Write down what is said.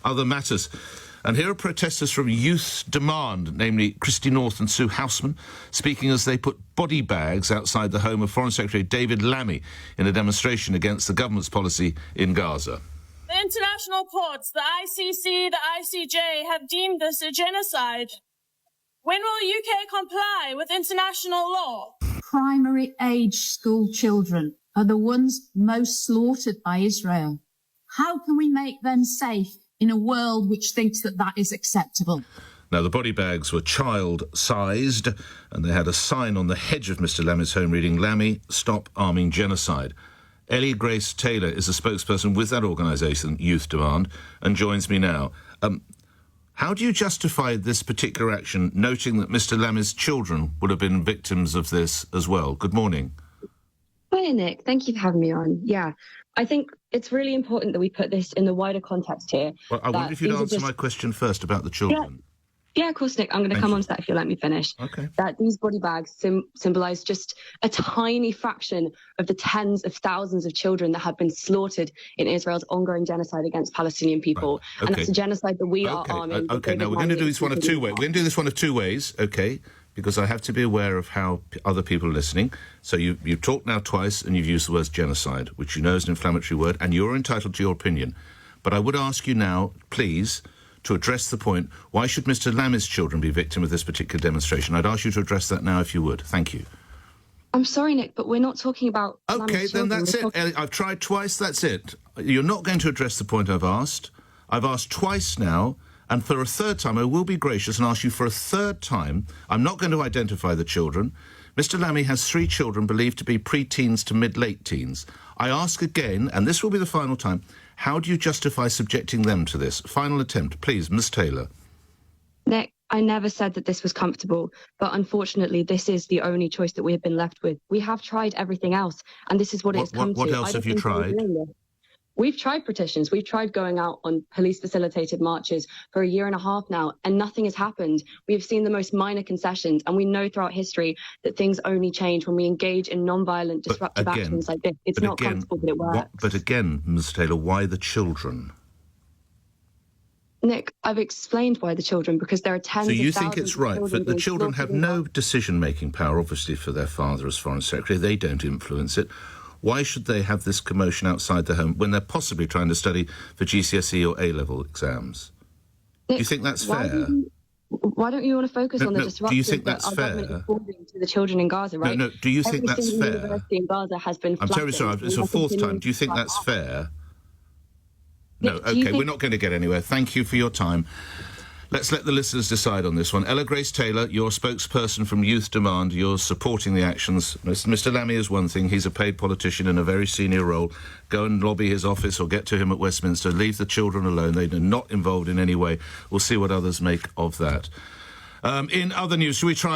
other matters. And here are protesters from Youth Demand, namely Christy North and Sue Houseman, speaking as they put body bags outside the home of Foreign Secretary David Lammy in a demonstration against the government's policy in Gaza. The international courts, the ICC, the ICJ, have deemed this a genocide. When will the UK comply with international law? Primary age school children are the ones most slaughtered by Israel. How can we make them safe in a world which thinks that that is acceptable? Now, the body bags were child-sized, and they had a sign on the hedge of Mr Lammy's home reading, "Lammy, stop arming genocide." Ellie Grace Taylor is a spokesperson with that organisation, Youth Demand, and joins me now. How do you justify this particular action, noting that Mr Lammy's children would have been victims of this as well? Good morning. Hi, Nick. Thank you for having me on. Yeah, I think it's really important that we put this in the wider context here. Well, I wonder if you'd answer my question first about the children. Yeah, of course, Nick. I'm going to come on to that if you'll let me finish. Okay. That these body bags symbolise just a tiny fraction of the tens of thousands of children that have been slaughtered in Israel's ongoing genocide against Palestinian people. Right. Okay. And that's a genocide that we are arming. Okay, now we're going to do this one of two ways. We're going to do this one of two ways, okay, because I have to be aware of how other people are listening. So you've talked now twice and you've used the word genocide, which you know is an inflammatory word, and you're entitled to your opinion. But I would ask you now, please, to address the point, why should Mr Lammy's children be victim of this particular demonstration? I'd ask you to address that now if you would. Thank you. I'm sorry, Nick, but we're not talking about OK, then that's it. I've tried twice, that's it. You're not going to address the point I've asked. I've asked twice now, and for a third time I will be gracious and ask you for a third time. I'm not going to identify the children. Mr Lammy has 3 children believed to be pre-teens to mid-late teens. I ask again, and this will be the final time, how do you justify subjecting them to this? Final attempt, please, Ms Taylor. Nick, I never said that this was comfortable, but unfortunately this is the only choice that we have been left with. We have tried everything else, and this is what it's come to. What else have you tried? We've tried petitions. We've tried going out on police-facilitated marches for a year and a half now, and nothing has happened. We've seen the most minor concessions, and we know throughout history that things only change when we engage in non-violent, disruptive actions like this. It's not comfortable, but it works. But again, Ms Taylor, why the children? Nick, I've explained why the children, because there are tens of thousands. So you think it's right that the children have no decision-making power, obviously, for their father as Foreign Secretary. They don't influence it. Why should they have this commotion outside the home when they're possibly trying to study for GCSE or A-level exams? Nick, do you think that's fair? Why don't you want to focus on the disruption do you think that's that fair? our government is causing to the children in Gaza, right? No, do you think that's fair? Every university in Gaza has been I'm terribly sorry, it's a fourth time. Do you think that's fair? No, OK, we're not going to get anywhere. Thank you for your time. Let's let the listeners decide on this one. Ella Grace Taylor, you're a spokesperson from Youth Demand. You're supporting the actions. Mr Lammy is one thing. He's a paid politician in a very senior role. Go and lobby his office or get to him at Westminster. Leave the children alone. They're not involved in any way. We'll see what others make of that. In other news, shall we try...